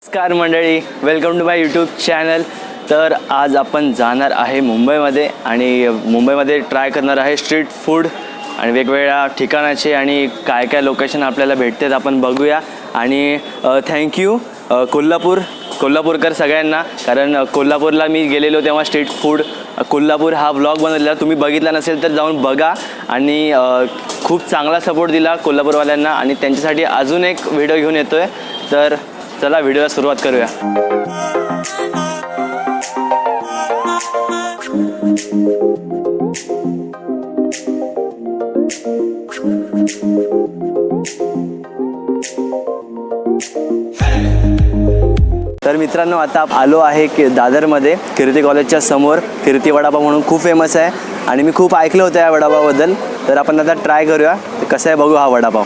नमस्कार मंडळी, welcome to my YouTube channel. तर आज आपण जाणार आहे मुंबईमध्ये आणि मुंबईमध्ये ट्राय करणार आहे स्ट्रीट फूड आणि वेगवेगळ्या ठिकाणाचे आणि काय काय लोकेशन आपल्याला भेटतात आपण बघूया. आणि थँक्यू कोल्हापूरकर सगळ्यांना, कारण कोल्हापूरला मी गेलेलो तेव्हा स्ट्रीट फूड कोल्हापूर हा व्लॉग बनवलेला. तुम्ही बघितला नसेल तर जाऊन बघा. आणि खूप चांगला सपोर्ट दिला कोल्हापूरवाल्यांना आणि त्यांच्यासाठी अजून एक व्हिडिओ घेऊन येतो आहे. तर चला व्हिडिओला सुरुवात करूया. तर मित्रांनो, आता आलो आहे की दादरमध्ये कीर्ती कॉलेजच्या समोर कीर्ती वडापाव म्हणून खूप फेमस आहे आणि मी खूप ऐकलं होतं या वडापावबद्दल. तर आपण आता ट्राय करूया कसं आहे, बघू हा वडापाव.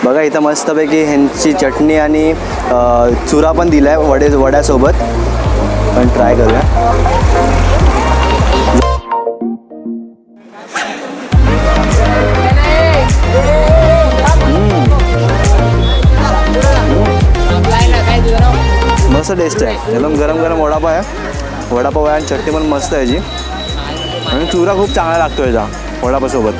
बघा इथं मस्तपैकी ह्यांची चटणी आणि चुरा पण दिला आहे वड्यासोबत. पण ट्राय करूया. मस्त टेस्ट आहे, एकदम गरम गरम वडापाव आहे आणि चटणी पण मस्त आहे याची. आणि चुरा खूप चांगला लागतो याचा वडापावसोबत.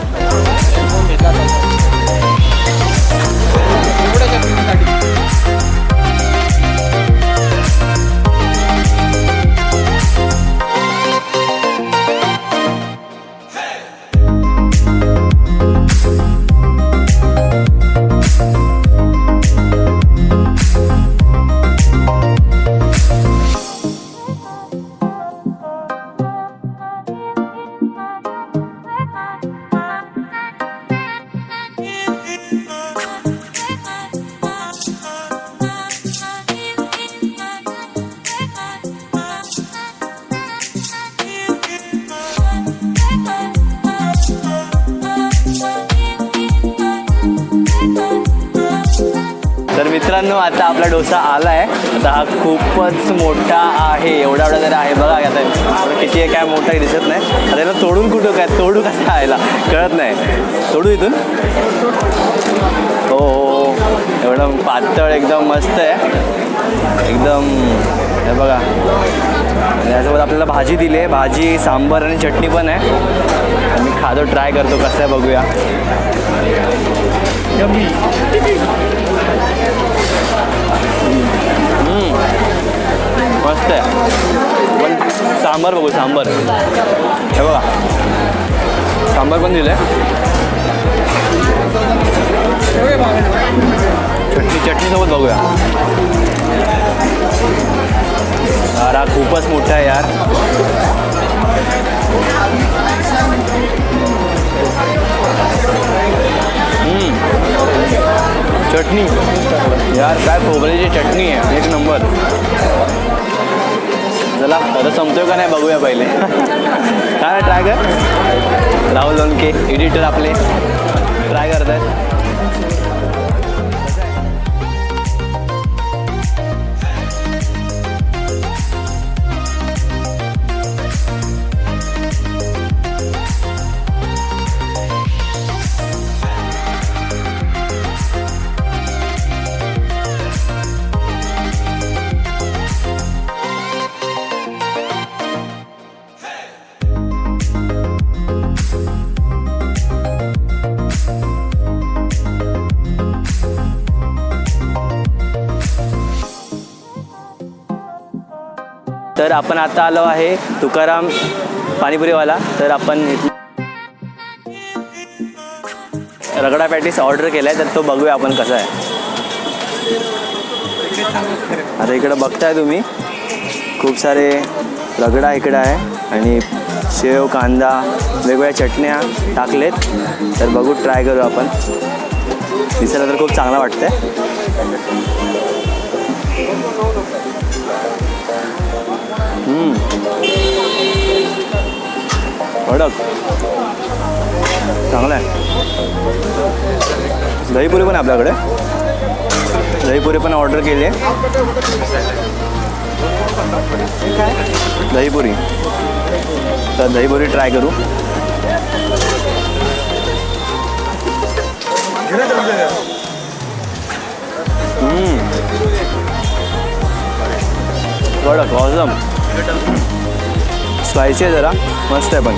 तर मित्रांनो, आता आपला डोसा आला आहे. आता हा खूपच मोठा आहे, एवढा जरा आहे. बघा आता किती आहे, काय मोठा दिसत नाही. आता याला तोडून तोडू कसं आयला कळत नाही. तोडू इथून. हो, एवढं पातळ एकदम मस्त आहे एकदम. हे बघा, यासोबत आपल्याला भाजी दिली आहे, भाजी सांबार आणि चटणी पण आहे. मी खातो, ट्राय करतो कसं आहे बघूया. मस्त आहे. पण सांबार बघू, सांबार हे बघा, सांबार पण दिलं आहे. चटणीसोबत बघूया. यार हा खूपच मोठा आहे यार. चटणी यार, काय खोबऱ्याची चटणी आहे, एक नंबर. चला खरं संपतोय का नाही बघूया पहिले. काय ट्राय कर. राहुल लोणके एडिटर आपले ट्राय करत आहेत. तर आपण आता आलो आहे तुकाराम पाणीपुरीवाला. तर आपण रगडा पॅटीस ऑर्डर केला आहे, तर तो बघूया आपण कसा आहे. आता इकडं बघताय तुम्ही, खूप सारे रगडा इकडं आहे आणि शेव, कांदा, वेगवेगळ्या चटण्या टाकलेत. तर बघू, ट्राय करू आपण. दिसायला तर खूप चांगला वाटतंय. कडक चांगला आहे. दहीपुरी पण आपल्याकडे, दहीपुरी पण ऑर्डर केली आहे. दहीपुरी, तर दहीपुरी ट्राय करू. कडक ऑसम. स्पायसी आहे जरा, मस्त आहे पण.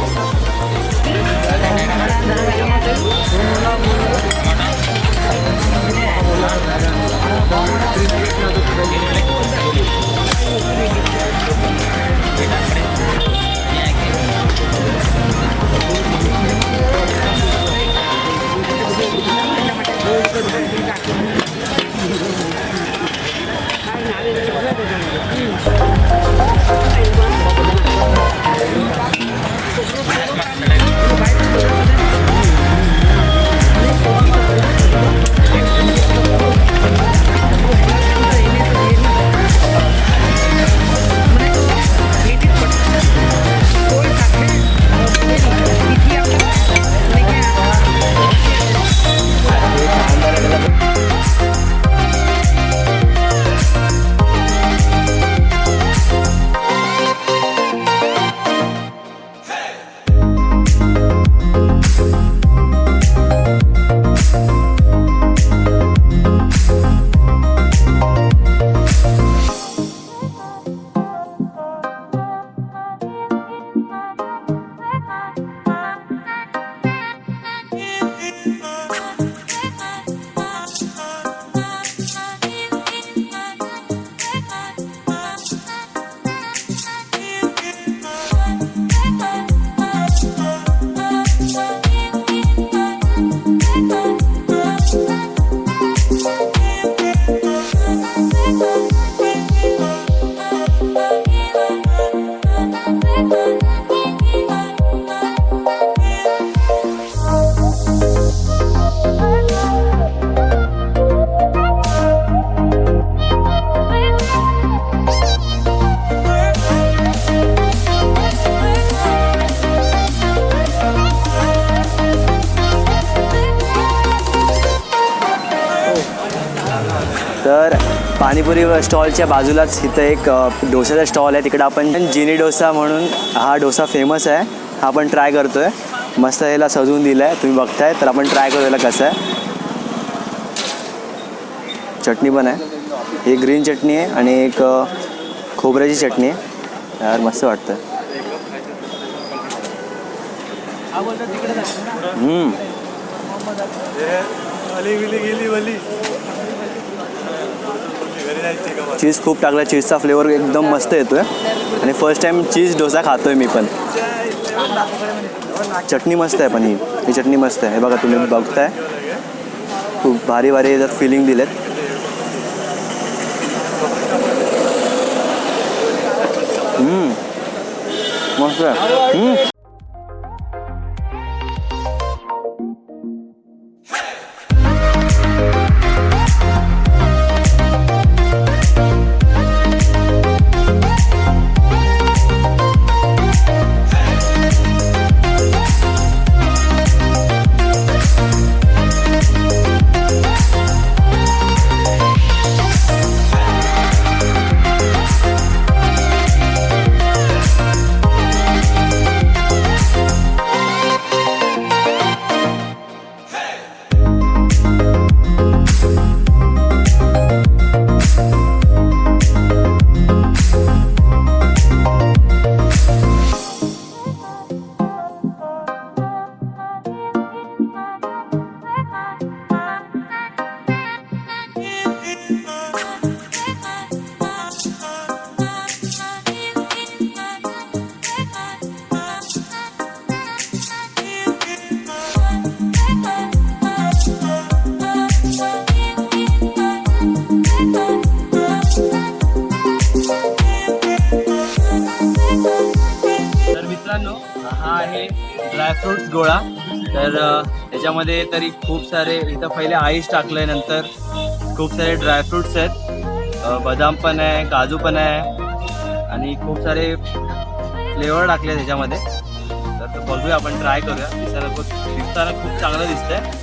तर पाणीपुरी स्टॉलच्या बाजूलाच इथं एक डोसाचा स्टॉल आहे. तिकडे आपण जिनी डोसा म्हणून हा डोसा फेमस आहे, हा आपण ट्राय करतो आहे. मस्त याला सजवून दिलं आहे, तुम्ही बघताय. तर आपण ट्राय करू याला कसं आहे. चटणी पण आहे, एक ग्रीन चटणी आहे आणि एक खोबऱ्याची चटणी आहे. यार मस्त वाटतं. चीज खूप टाकलं, चीजचा फ्लेवर एकदम मस्त येतोय आणि फर्स्ट टाइम चीज डोसा खातोय मी पण. चटणी मस्त आहे पण ही चटणी मस्त आहे. हे बघा तुम्ही बघताय, खूप भारी भारी याच्यात फिलिंग दिलेत. मस्त आहे. ड्रायफ्रूट्स गोळा. तर त्याच्यामध्ये तरी खूप सारे, इथं पहिले आईस टाकलंय, नंतर खूप सारे ड्रायफ्रूट्स आहेत. बदाम पण आहे, काजू पण आहे आणि खूप सारे फ्लेवर टाकले त्याच्यामध्ये. तर बघूया, आपण ट्राय करूया. दिसताना खूप चांगलं दिसतंय.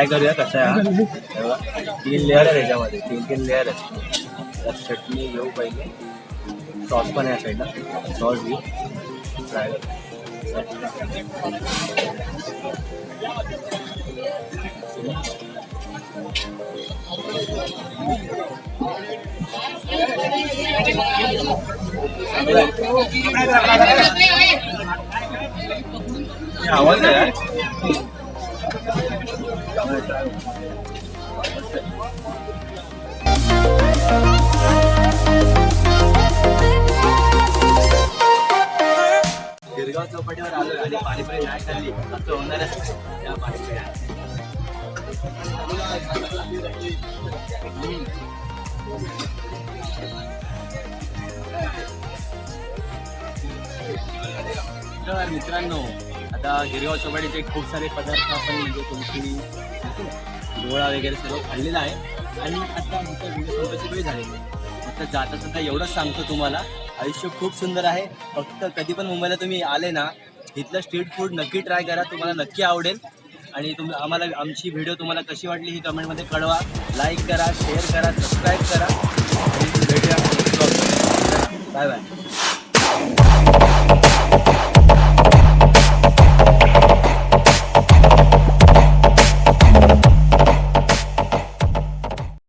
ट्राय करूया कसा आहे हा. हे बघा, 3 लेअर आहे त्याच्यामध्ये, 3 लेअर आहेत. त्यात चटणी घेऊ पहिले, सॉस पण आहे साईडला, सॉस घेऊ, ट्राय करू. आवाज आहे गिरगाव चौपाटीवर आलो आणि पाणीपुरी नाही खाल्ली असं होणारच नाही. या पाणीपुरी मित्रांनो, आता गिरगाव चौपाटीचे खूप सारे पदार्थ आपण म्हणजे तुमची डोळा वगैरे सर्व खाल्लेला आहे आणि आता व्हिडिओ संपायची वेळ झालेली आहे. फक्त जाता सुद्धा एवढंच सांगतो तुम्हाला, आयुष्य खूप सुंदर आहे. फक्त कधी पण मुंबईला तुम्ही आले ना, इथलं स्ट्रीट फूड नक्की ट्राय करा, तुम्हाला नक्की आवडेल. आणि आम्हाला आमची व्हिडिओ तुम्हाला कशी वाटली ही कमेंटमध्ये कळवा. लाईक करा, शेअर करा, सबस्क्राईब करा आणि भेटूया. Bye bye.